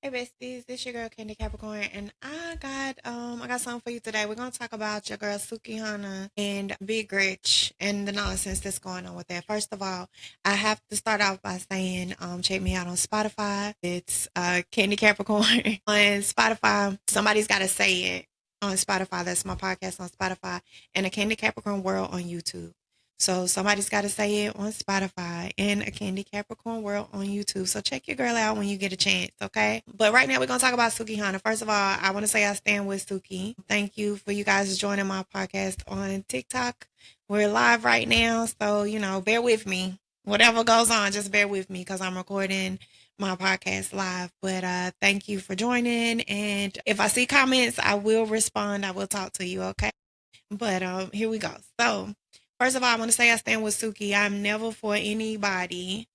Hey besties, this your girl Candy Capricorn, and I got something for you today. We're gonna talk about your girl Suki, Hanna, and Big Gretch and the nonsense that's going on with that. First of all, I have to start off by saying, check me out on Spotify. It's Candy Capricorn on Spotify. Somebody's gotta say it on Spotify. That's my podcast on Spotify, and a Candy Capricorn World on YouTube. So somebody's got to say it on Spotify and a Candy Capricorn World on YouTube. So check your girl out when you get a chance, okay? But right now we're gonna talk about Suki Hanna. First of all, I want to say I stand with Suki. Thank you for you guys joining my podcast on TikTok. We're live right now, so bear with me. Whatever goes on, just bear with me because I'm recording my podcast live. But thank you for joining, and if I see comments, I will respond. I will talk to you, okay? But here we go. So first of all, I want to say I stand with Suki. I'm never for anybody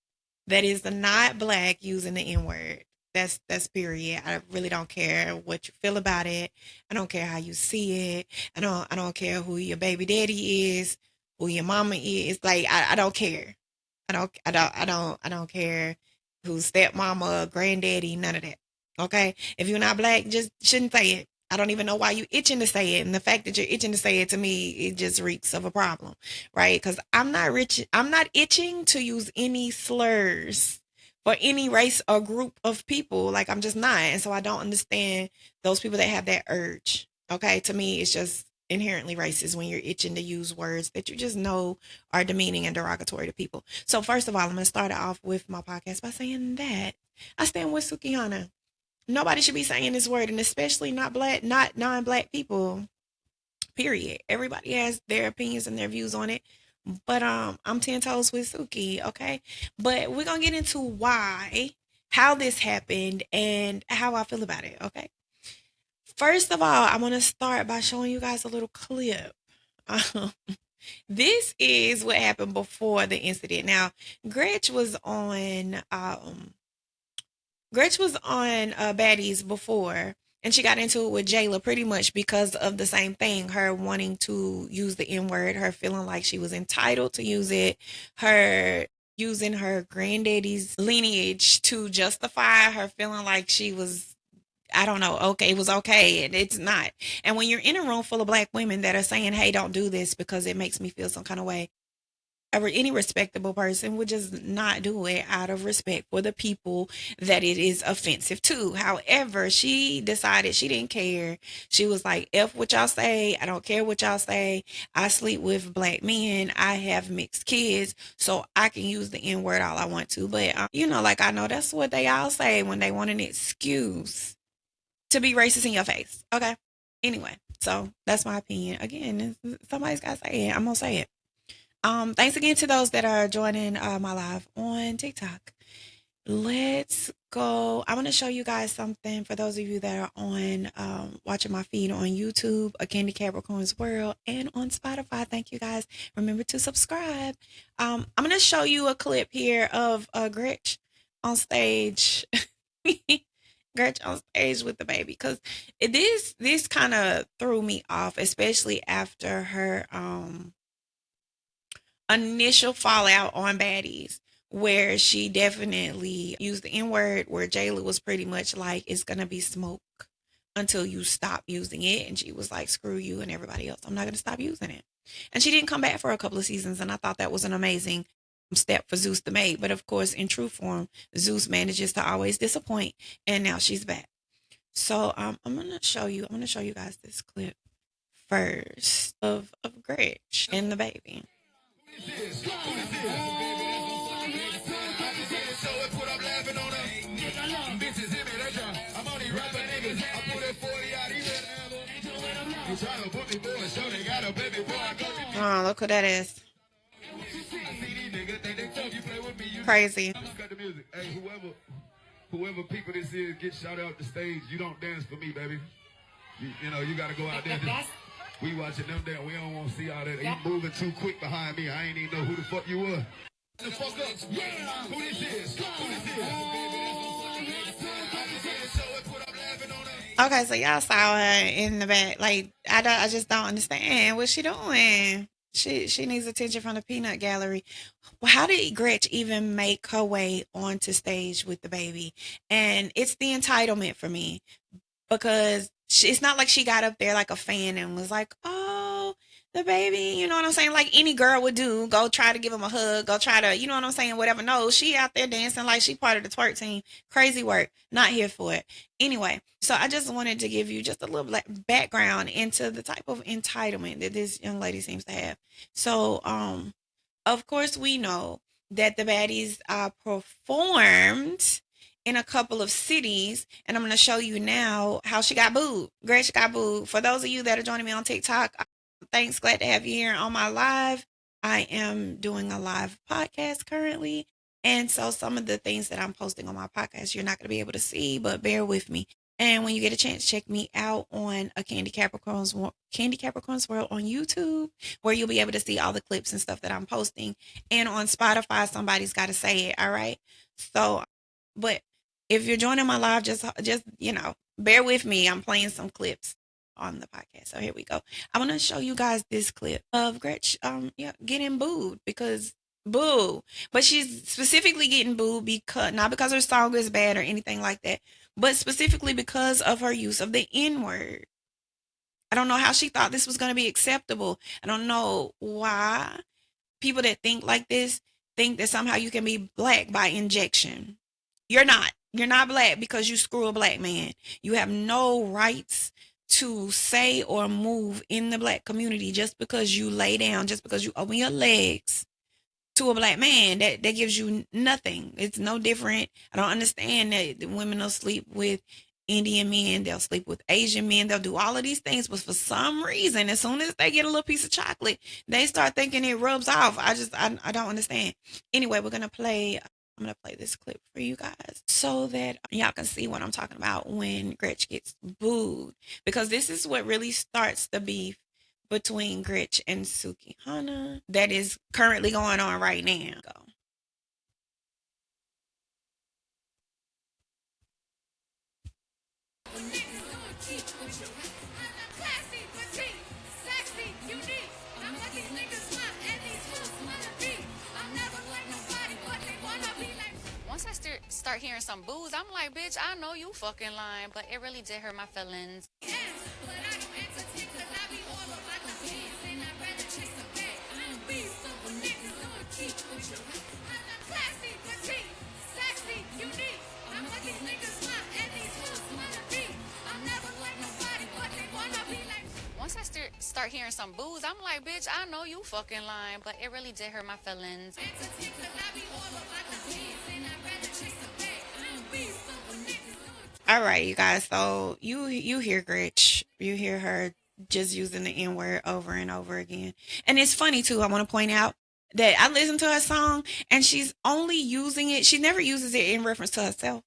that is not black using the N word. That's period. I really don't care what you feel about it. I don't care how you see it. I don't care who your baby daddy is, who your mama is. Like I don't care. I don't care who's stepmama, granddaddy, none of that. Okay? If you're not black, just shouldn't say it. I don't even know why you itching to say it. And the fact that you're itching to say it to me, it just reeks of a problem. Right? Because I'm not itching to use any slurs for any race or group of people. Like I'm just not. And so I don't understand those people that have that urge. Okay. To me, it's just inherently racist when you're itching to use words that you just know are demeaning and derogatory to people. So first of all, I'm gonna start off with my podcast by saying that I stand with Suki Hanna. Nobody should be saying this word, and especially not non-black people. Period. Everybody has their opinions and their views on it. But I'm 10 toes with Suki, okay? But we're gonna get into how this happened, and how I feel about it, okay? First of all, I want to start by showing you guys a little clip. Um, this is what happened before the incident. Now, Gretch was on Baddies before, and she got into it with Jayla pretty much because of the same thing. Her wanting to use the N word, her feeling like she was entitled to use it, her using her granddaddy's lineage to justify her feeling like she was, I don't know, okay, it was okay, and it's not. And when you're in a room full of black women that are saying, hey, don't do this because it makes me feel some kind of way, any respectable person would just not do it out of respect for the people that it is offensive to. However, she decided she didn't care. She was like, F what y'all say. I don't care what y'all say. I sleep with black men. I have mixed kids, so I can use the N word all I want to. But, like I know that's what they all say when they want an excuse to be racist in your face. Okay. Anyway, so that's my opinion. Again, somebody's got to say it. I'm going to say it. Thanks again to those that are joining my live on TikTok. Let's go. I want to show you guys something for those of you that are on watching my feed on YouTube, A Candy Capricorn's World, and on Spotify. Thank you guys. Remember to subscribe. I'm going to show you a clip here of Gretch on stage. Gretch on stage with the baby, because this kind of threw me off, especially after her initial fallout on Baddies, where she definitely used the N word, where Jayla was pretty much like, it's gonna be smoke until you stop using it. And she was like, screw you and everybody else. I'm not gonna stop using it. And she didn't come back for a couple of seasons. And I thought that was an amazing step for Zeus to make. But of course, in true form, Zeus manages to always disappoint. And now she's back. So I'm gonna show you guys this clip first of Gretch and the baby. Oh, look who that is. Crazy. Hey, whoever people this is, get shot out the stage. You don't dance for me, baby. You gotta go out there. We watching them dance. We don't want to see all that. You moving too quick behind me. I ain't even know who the fuck you were. The fuck up. Yeah. Who this is? Okay, so y'all saw her in the back. Like, I just don't understand what she doing. She needs attention from the peanut gallery. How did Gretch even make her way onto stage with the baby? And it's the entitlement for me because it's not like she got up there like a fan and was like, "Oh, the baby," you know what I'm saying? Like any girl would do, go try to give him a hug, go try to, you know what I'm saying? Whatever. No, she out there dancing like she part of the twerk team. Crazy work. Not here for it. Anyway, so I just wanted to give you just a little background into the type of entitlement that this young lady seems to have. So, of course, we know that the Baddies performed in a couple of cities, and I'm going to show you now how she got booed. Gretch got booed. For those of you that are joining me on TikTok, thanks. Glad to have you here on my live. I am doing a live podcast currently. And so some of the things that I'm posting on my podcast, you're not going to be able to see, but bear with me. And when you get a chance, check me out on a Candy Capricorns World on YouTube, where you'll be able to see all the clips and stuff that I'm posting. And on Spotify, somebody's got to say it. All right. So, but if you're joining my live, just bear with me. I'm playing some clips on the podcast. So here we go. I want to show you guys this clip of Gretch getting booed because boo. But she's specifically getting booed because not because her song is bad or anything like that, but specifically because of her use of the N-word. I don't know how she thought this was going to be acceptable. I don't know why people that think like this think that somehow you can be black by injection. You're not. You're not black because you screw a black man. You have no rights to say or move in the black community just because you lay down, just because you open your legs to a black man. That gives you nothing. It's no different. I don't understand that the women will sleep with Indian men, they'll sleep with Asian men, they'll do all of these things, but for some reason, as soon as they get a little piece of chocolate, they start thinking it rubs off. I don't understand. Anyway, I'm gonna play this clip for you guys so that y'all can see what I'm talking about when Gretch gets booed. Because this is what really starts the beef between Gretch and Suki Hanna that is currently going on right now. Go. Once I start hearing some booze, I'm like, bitch, I know you fucking lying, but it really did hurt my feelings. Once I start hearing some booze, I'm like, bitch, I know you fucking lying, but it really did hurt my feelings. All right, you guys. So you hear Gretch, you hear her just using the N word over and over again, and it's funny too. I want to point out that I listened to her song, and she's only using it. She never uses it in reference to herself,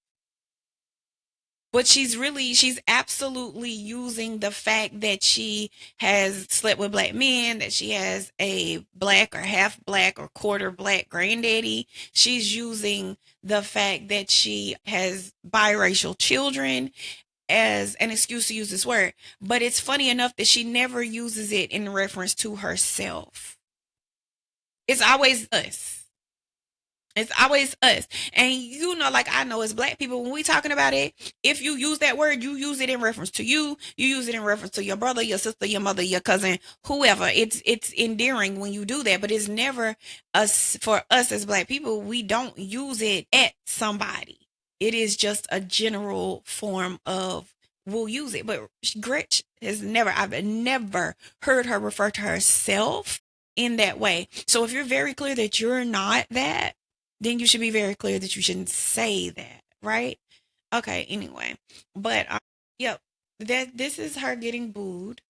but she's absolutely using the fact that she has slept with black men, that she has a black or half black or quarter black granddaddy. She's using the fact that she has biracial children as an excuse to use this word. But it's funny enough that she never uses it in reference to herself. It's always us. It's always us. And like I know as black people, when we talking about it, if you use that word, you use it in reference to you. You use it in reference to your brother, your sister, your mother, your cousin, whoever. It's endearing when you do that, but it's never us. For us as black people, we don't use it at somebody. It is just a general form of we'll use it. But Gretch I've never heard her refer to herself in that way. So if you're very clear that you're not that, then you should be very clear that you shouldn't say that, right? Okay, anyway. But yep, that this is her getting booed.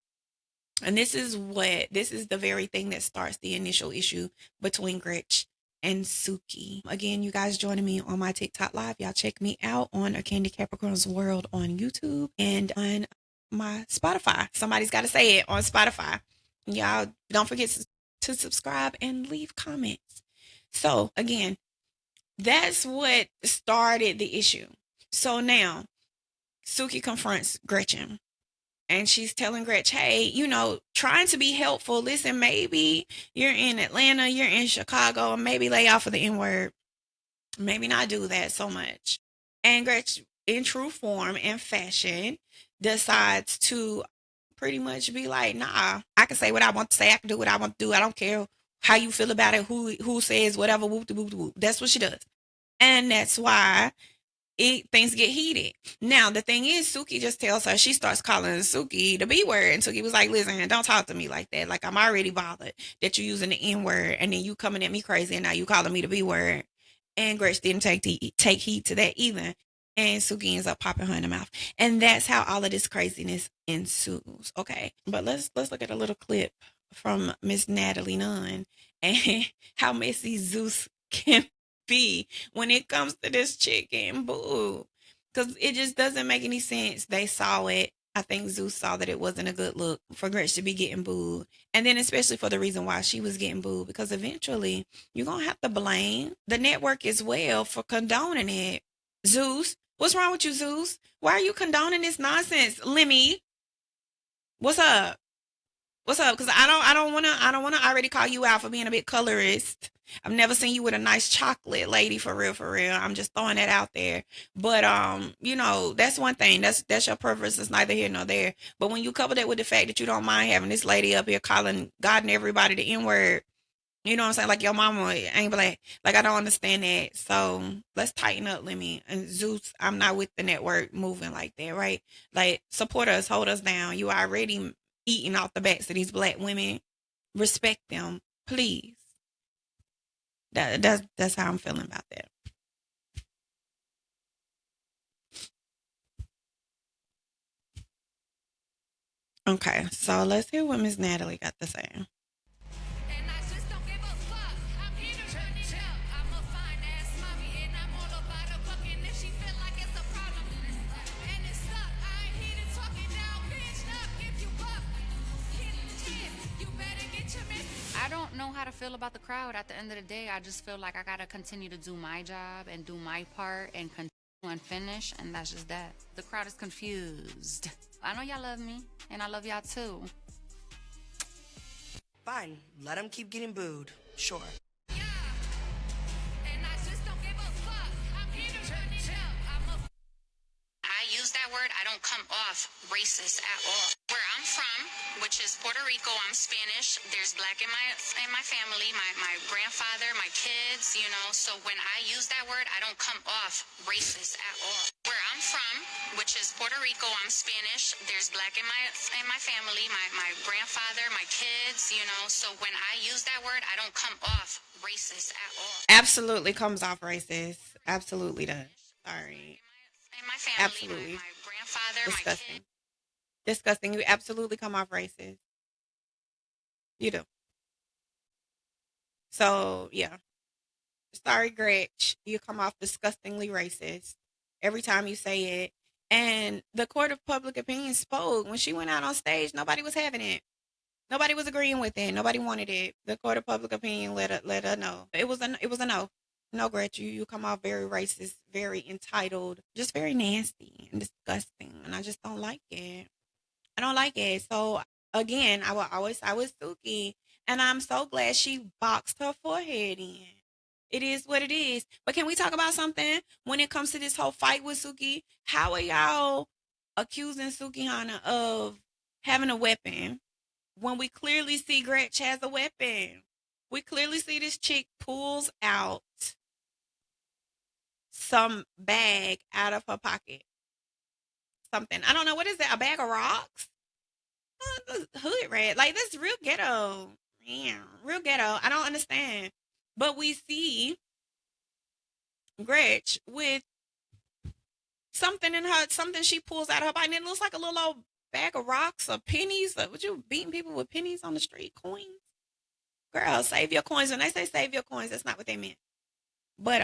And this is the very thing that starts the initial issue between Gretch and Suki. Again, you guys joining me on my TikTok live. Y'all check me out on a Candy Capricorn's World on YouTube and on my Spotify. Somebody's got to say it on Spotify. Y'all don't forget to subscribe and leave comments. So again, that's what started the issue. So now Suki confronts Gretchen. And she's telling Gretch, hey, trying to be helpful. Listen, maybe you're in Atlanta, you're in Chicago, maybe lay off of the N word. Maybe not do that so much. And Gretch, in true form and fashion, decides to pretty much be like, nah, I can say what I want to say. I can do what I want to do. I don't care how you feel about it, who says whatever, whoop de whoop de whoop. That's what she does. And that's why things get heated. Now the thing is, Suki just tells her, she starts calling Suki the B word, and Suki was like, "Listen, don't talk to me like that. Like I'm already bothered that you're using the N word, and then you coming at me crazy, and now you calling me the B word." And Gretch didn't take heed to that either, and Suki ends up popping her in the mouth, and that's how all of this craziness ensues. Okay, but let's look at a little clip from Miss Natalie Nunn and how messy Zeus can be when it comes to this chicken boo, because it just doesn't make any sense. They saw it. I think Zeus saw that it wasn't a good look for Gretch to be getting booed, and then especially for the reason why she was getting booed, because eventually you're gonna have to blame the network as well for condoning it. Zeus, what's wrong with you, Zeus? Why are you condoning this nonsense? Lemmy, what's up? What's up? Because I don't wanna already call you out for being a bit colorist. I've never seen you with a nice chocolate lady, for real, for real. I'm just throwing that out there. But that's one thing. That's your preference. It's neither here nor there. But when you couple that with the fact that you don't mind having this lady up here calling God and everybody the N word, you know what I'm saying? Like your mama ain't black. Like I don't understand that. So let's tighten up, Lemmy. And Zeus, I'm not with the network moving like that, right? Like support us, hold us down. You already eating off the backs of these black women. Respect them, please. That's how I'm feeling about that. Okay, so let's hear what Miss Natalie got to say. And I just don't give a fuck. I'm here to run it up. I'm a fine ass mommy, and I'm all about a buck. And if she feel like it's a problem, and it's stuck, I ain't here to talk it down, bitch. Up if you buck. You better get your man. I don't know how to feel about the crowd. At the end of the day, I just feel like I gotta continue to do my job and do my part and continue and finish, and that's just that. The crowd is confused. I know y'all love me, and I love y'all too. Fine, let him keep getting booed. Sure. Yeah, and I just don't give a fuck. I'm here to turn it up. I use that word, I don't come off racist at all. Where I'm from, which is Puerto Rico, I'm Spanish. There's black in my family, my grandfather, my kids, so when I use that word, I don't come off racist at all. Where I'm from, which is Puerto Rico, I'm Spanish. There's black in my family, my grandfather, my kids, so when I use that word, I don't come off racist at all. Absolutely comes off racist. Absolutely does. Sorry. In my family, Absolutely. my grandfather, my Disgusting. kids. Disgusting. You absolutely come off racist. You do. So yeah. Sorry, Gretch. You come off disgustingly racist every time you say it. And the court of public opinion spoke when she went out on stage. Nobody was having it. Nobody was agreeing with it. Nobody wanted it. The court of public opinion let her know. It was a no. No, Gretch, you come off very racist, very entitled, just very nasty and disgusting. And I just don't like it. I don't like it. So again, I will always side with Suki. And I'm so glad she boxed her forehead in. It is what it is. But can we talk about something when it comes to this whole fight with Suki? How are y'all accusing Suki Hanna of having a weapon when we clearly see Gretch has a weapon? We clearly see this chick pulls out some bag out of her pocket. Something. I don't know. What is that? A bag of rocks? Hood rat. Like, that's real ghetto. Yeah, real ghetto. I don't understand. But we see Gretch with something in her, something she pulls out of her body, and it looks like a little old bag of rocks or pennies. Would you beating people with pennies on the street? Coins? Girl, save your coins. When they say save your coins, that's not what they meant. But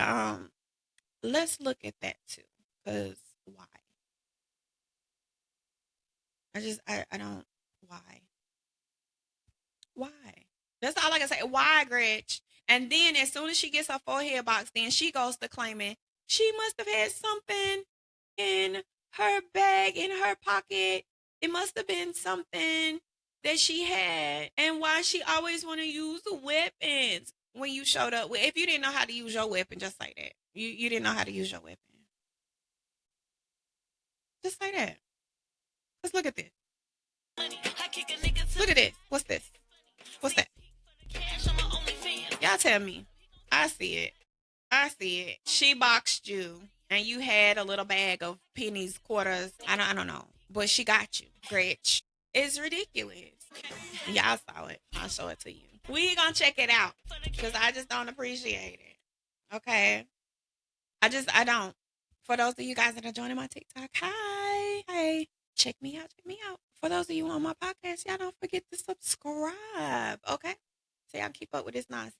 let's look at that too. Because why? I don't why? Why? That's all I can say. Why, Gretch? And then as soon as she gets her forehead box, then she goes to claiming she must have had something in her bag, in her pocket. It must have been something that she had, and why she always want to use the weapons when you showed up. If you didn't know how to use your weapon, just like that. You didn't know how to use your weapon, just like that. Let's look at this. Look at this. What's this? What's that? Y'all tell me. I see it. I see it. She boxed you, and you had a little bag of pennies, quarters. I don't know, but she got you, Gretch. It's ridiculous. Y'all saw it. I'll show it to you. We gonna check it out because I just don't appreciate it. Okay, I don't. For those of you guys that are joining my TikTok, hi, hey, check me out, check me out. For those of you on my podcast, y'all don't forget to subscribe. Okay, so y'all keep up with this nonsense.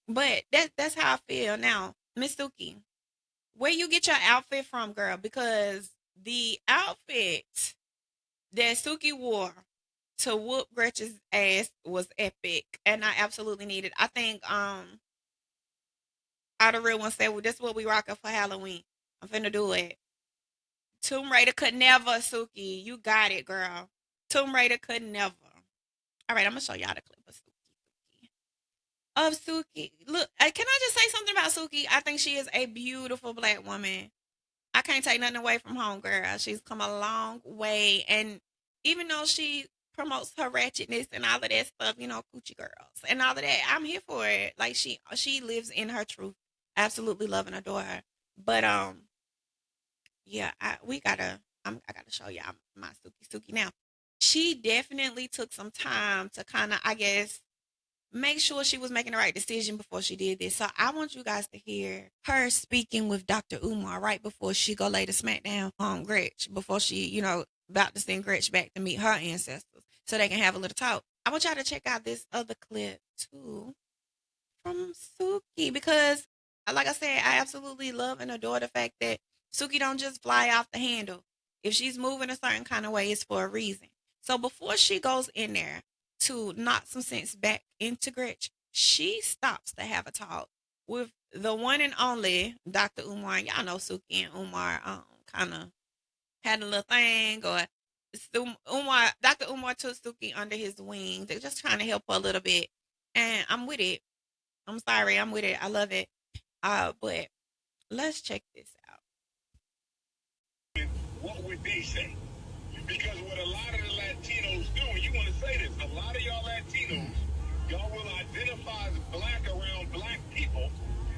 But that's how I feel now, Miss Suki. Where you get your outfit from, girl? Because the outfit that Suki wore to whoop Gretchen's ass was epic, and I absolutely need it. I think all the real ones said, "Well, this is what we rocking for Halloween." I'm finna do it. Tomb Raider could never, Suki. You got it, girl. Tomb Raider could never. All right, I'm gonna show y'all the clip of Suki. Of Suki. Look, can I just say something about Suki? I think she is a beautiful black woman. I can't take nothing away from homegirl. She's come a long way, and even though she promotes her ratchetness and all of that stuff, you know, coochie girls and all of that, I'm here for it. Like she lives in her truth. Absolutely love and adore her. But yeah, I gotta show y'all my Suki now. She definitely took some time to kind of, I guess, make sure she was making the right decision before she did this. So I want you guys to hear her speaking with Dr. Umar right before she go lay the smackdown on Gretch, before she, you know, about to send Gretch back to meet her ancestors so they can have a little talk. I want y'all to check out this other clip too from Suki because, like I said, I absolutely love and adore the fact that Suki don't just fly off the handle. If she's moving a certain kind of way, it's for a reason. So before she goes in there to knock some sense back into Gretch, she stops to have a talk with the one and only Dr. Umar. Y'all know Suki and Umar kind of had a little thing, or Dr. Umar took Suki under his wing. They're just trying to help her a little bit. And I'm with it. I'm sorry, I'm with it. I love it. But let's check this out. What would they say? Because what a lot of the Latinos do, and you want to say this, a lot of y'all Latinos, y'all will identify as black around black people,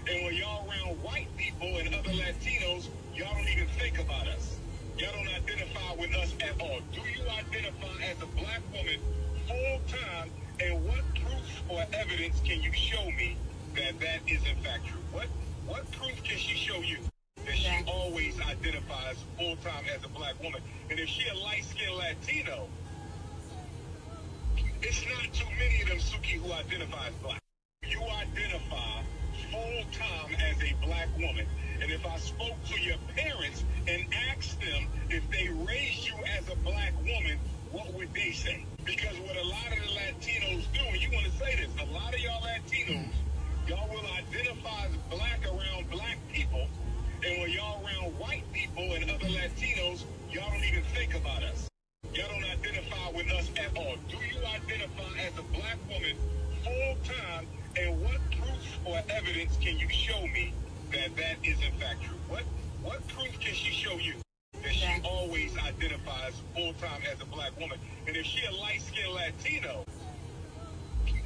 and when y'all around white people and other Latinos, y'all don't even think about us. Y'all don't identify with us at all. Do you identify as a black woman full time, and what proof or evidence can you show me that that is in fact true? What proof can she show you that she always identifies full time as a black woman? And if she a light-skinned Latino, it's not too many of them, Suki, who identify as black. You identify full time as a black woman. And if I spoke to your parents and asked them if they raised you as a black woman, what would they say? Because what a lot of the Latinos do, and you want to say this, a lot of y'all Latinos, y'all will identify as black around black people, and when y'all around white people and other Latinos, y'all don't even think about us. Y'all don't identify with us at all. Do you identify as a black woman full time, and what proof or evidence can you show me that that is in fact true? What proof can she show you that she always identifies full time as a black woman? And if she a light-skinned Latino,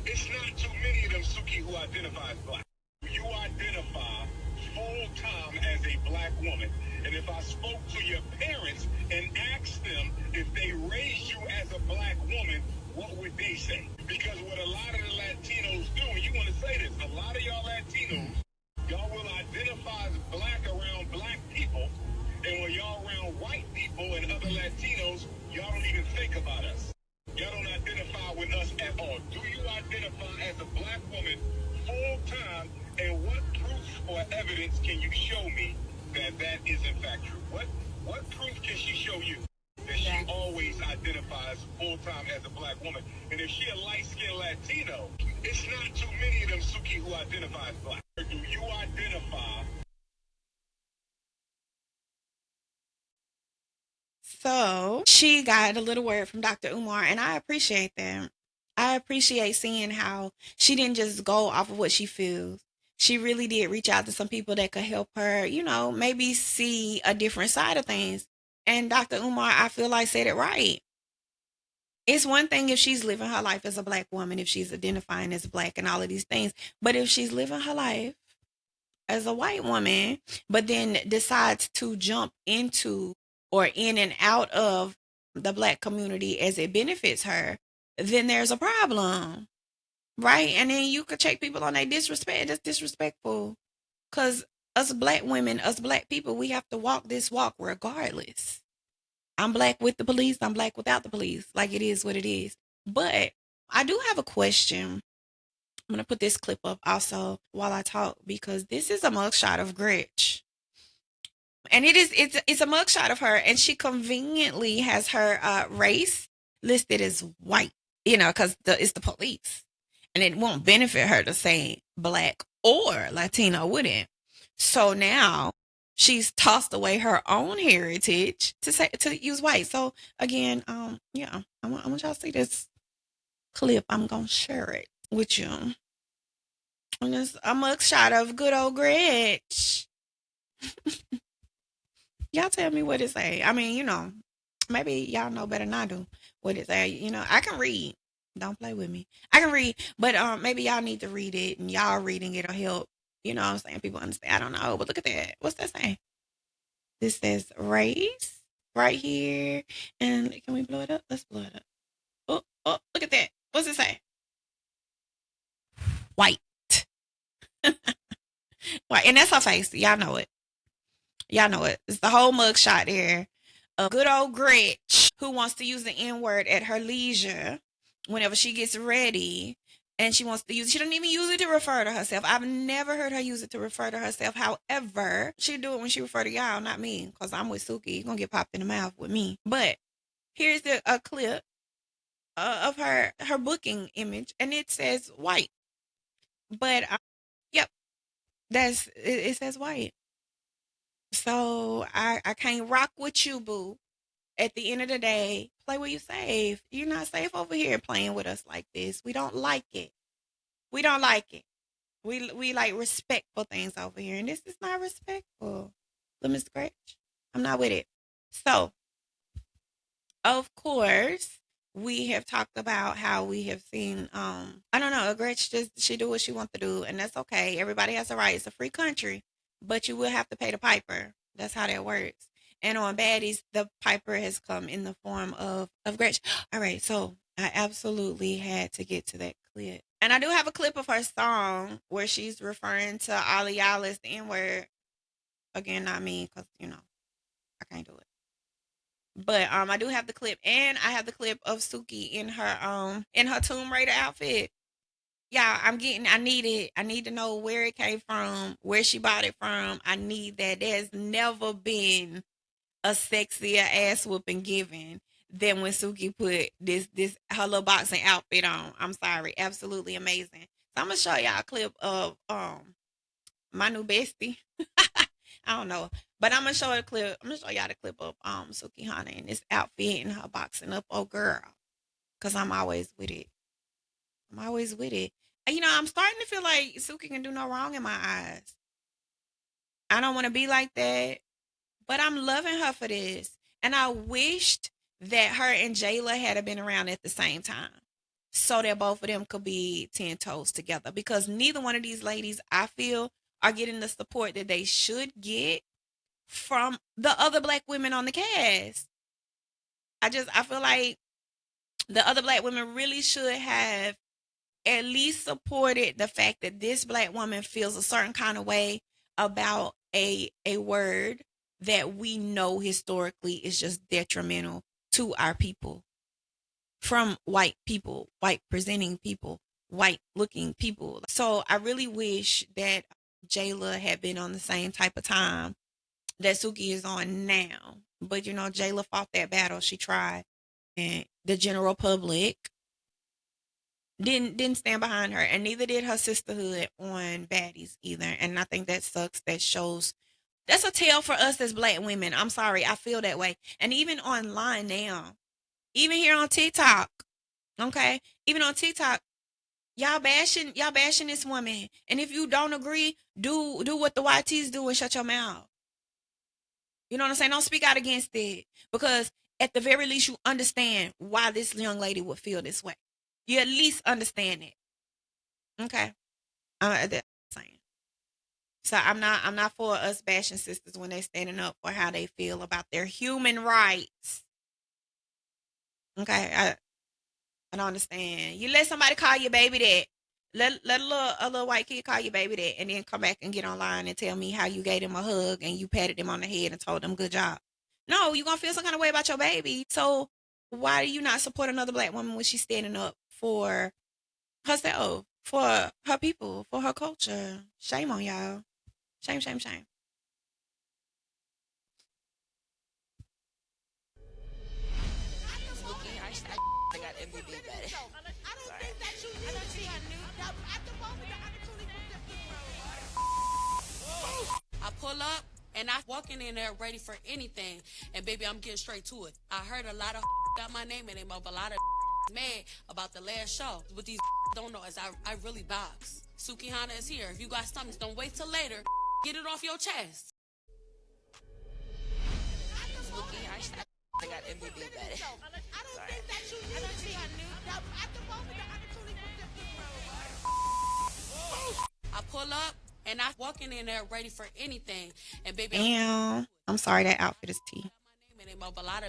it's not too many of them, Suki, who identify as black. You identify full time as a black woman. And if I spoke to your parents and asked them if they raised you as a black woman, what would they say? Because what a lot of the Latinos do, and you want to say this, a lot of y'all Latinos, y'all will identify as black around black people, and when y'all around white people and other Latinos, y'all don't even think about us. Y'all don't identify with us at all. Do you identify as a black woman full time, and what proof or evidence can you show me that that is in fact true? What proof can she show you that she always identifies full time as a black woman? And if she a light-skinned Latino, it's not too many of them, Suki, who identify as black. Do you identify? So she got a little word from Dr. Umar, and I appreciate that. I appreciate seeing how she didn't just go off of what she feels. She really did reach out to some people that could help her, maybe see a different side of things. And Dr. Umar, I feel like said it right. It's one thing if she's living her life as a black woman, if she's identifying as black and all of these things. But if she's living her life as a white woman, but then decides to jump into or in and out of the black community as it benefits her, then there's a problem, right? And then you could check people on their disrespect. That's disrespectful. Because us black women, us black people, we have to walk this walk regardless. I'm black with the police, I'm black without the police. Like, it is what it is. But I do have a question. I'm gonna put this clip up also while I talk, because this is a mugshot of Gretch. And it's a mugshot of her, and she conveniently has her race listed as white, because it's the police. And it won't benefit her to say black or Latino, would it? So now she's tossed away her own heritage to use white. So again, yeah, I want y'all to see this clip. I'm gonna share it with you. And it's a mugshot of good old Gretch. Y'all tell me what it say. I mean, maybe y'all know better than I do what it say. I can read. Don't play with me. I can read, but maybe y'all need to read it, and y'all reading it'll help. You know what I'm saying? People understand. I don't know, but look at that. What's that saying? This says race right here. And can we blow it up? Let's blow it up. Oh, look at that. What's it say? White. White. And that's her face. Y'all know it. Y'all know it. It's the whole mug shot there of good old Gretch, who wants to use the N-word at her leisure whenever she gets ready. And she wants to use it. She doesn't even use it to refer to herself. I've never heard her use it to refer to herself. However, she do it when she refer to y'all, not me, because I'm with Suki. You're going to get popped in the mouth with me. But here's a clip of her booking image, and it says white. But, yep, it says white. So I can't rock with you, boo. At the end of the day, play where you safe. You're not safe over here playing with us like this. We don't like it. We don't like it. We like respectful things over here, and this is not respectful. Little Miss Gretch, I'm not with it. So, of course, we have talked about how we have seen I don't know, Gretch she do what she wants to do, and that's okay. Everybody has a right. It's a free country, but you will have to pay the piper. That's how that works. And on Baddies, the piper has come in the form of Gretch. All right, so I absolutely had to get to that clip. And I do have a clip of her song where she's referring to all of y'all as the N-word. Again, not me, because I can't do it. But I do have the clip, and I have the clip of Suki in her Tomb Raider outfit. Yeah, I need it. I need to know where it came from, where she bought it from. I need that. There's never been a sexier ass whooping given than when Suki put this her little boxing outfit on. I'm sorry, absolutely amazing. So I'm gonna show y'all a clip of my new bestie. I don't know, but I'm gonna show a clip. I'm gonna show y'all the clip of Suki Hanna in this outfit and her boxing up. Oh girl, cause I'm always with it. I'm always with it. I'm starting to feel like Suki can do no wrong in my eyes. I don't want to be like that, but I'm loving her for this. And I wished that her and Jayla had been around at the same time, so that both of them could be 10 toes together, because neither one of these ladies, I feel, are getting the support that they should get from the other black women on the cast. I feel like the other black women really should have at least supported the fact that this black woman feels a certain kind of way about a word that we know historically is just detrimental to our people, from white people, white presenting people, white looking people. So I really wish that Jayla had been on the same type of time that Suki is on now. But Jayla fought that battle. She tried, and the general public didn't stand behind her, and neither did her sisterhood on Baddies either. And I think that sucks. That shows That's a tell for us as black women. I'm sorry, I feel that way. And even online now, even here on TikTok, okay, even on TikTok, y'all bashing this woman. And if you don't agree, do what the YTs do and shut your mouth. You know what I'm saying? Don't speak out against it, because at the very least you understand why this young lady would feel this way. You at least understand it. Okay. That's saying. So I'm not for us bashing sisters when they're standing up for how they feel about their human rights. Okay. I don't understand. You let somebody call your baby that. Let a little white kid call your baby that, and then come back and get online and tell me how you gave him a hug and you patted him on the head and told him good job. No, you're gonna feel some kind of way about your baby. So why do you not support another black woman when she's standing up for herself, for her people, for her culture? Shame on y'all. Shame, shame, shame. I got MVP better. I pull up and I walking in there ready for anything. And baby, I'm getting straight to it. I heard a lot of got my name in it, but a lot of mad about the last show. What these don't know is I really box. Suki Hanna is here. If you got stomachs, don't wait till later. Get it off your chest. I got MVP better. I pull up and I walking in there ready for anything. And baby, Damn. I'm sorry, that outfit is tea. a lot of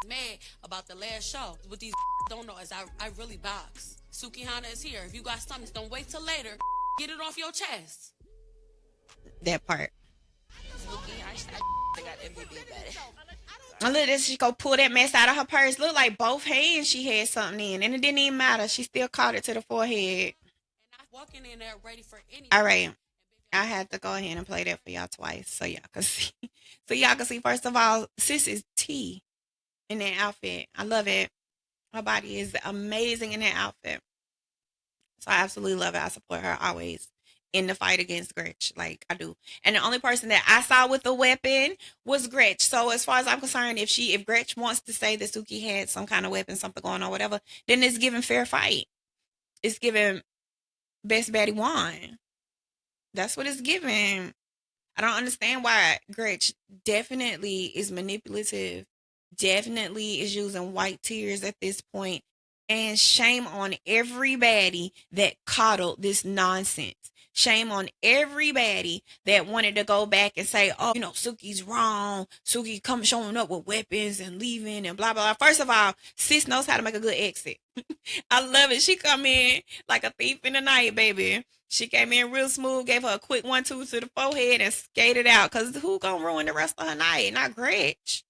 mad about the last show. What these don't know is I really box. Suki Hanna is here. If you got stomachs, don't wait till later. Get it off your chest. That part. I got MVP better. And look, this she go pull that mess out of her purse. Look like both hands she had something in, and it didn't even matter. She still caught it to the forehead. Walking in there ready for anything. All right, I had to go ahead and play that for y'all twice, so y'all can see. So y'all can see. First of all, sis is T in that outfit. I love it. Her body is amazing in that outfit. So I absolutely love it. I support her always in the fight against Gretch. Like I do. And the only person that I saw with a weapon was Gretch. So as far as I'm concerned, if Gretch wants to say that Suki had some kind of weapon, something going on, whatever, then it's giving fair fight. It's giving best baddie won. That's what it's giving. I don't understand why Gretch definitely is manipulative, definitely is using white tears at this point, and shame on everybody that coddled this nonsense. Shame on everybody that wanted to go back and say, oh, Suki's wrong. Suki come showing up with weapons and leaving and blah, blah, blah. First of all, sis knows how to make a good exit. I love it. She come in like a thief in the night, baby. She came in real smooth, gave her a quick 1-2 to the forehead and skated out. Cause who gonna ruin the rest of her night? Not Gretch.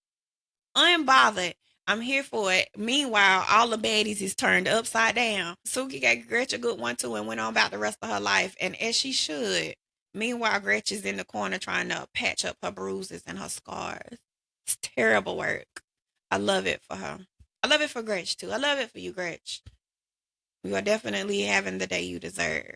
Unbothered. I'm here for it. Meanwhile, all the baddies is turned upside down. Suki gave Gretch a good 1-2 and went on about the rest of her life, and as she should. Meanwhile, Gretch is in the corner trying to patch up her bruises and her scars. It's terrible work. I love it for her. I love it for Gretch too. I love it for you, Gretch. You are definitely having the day you deserve.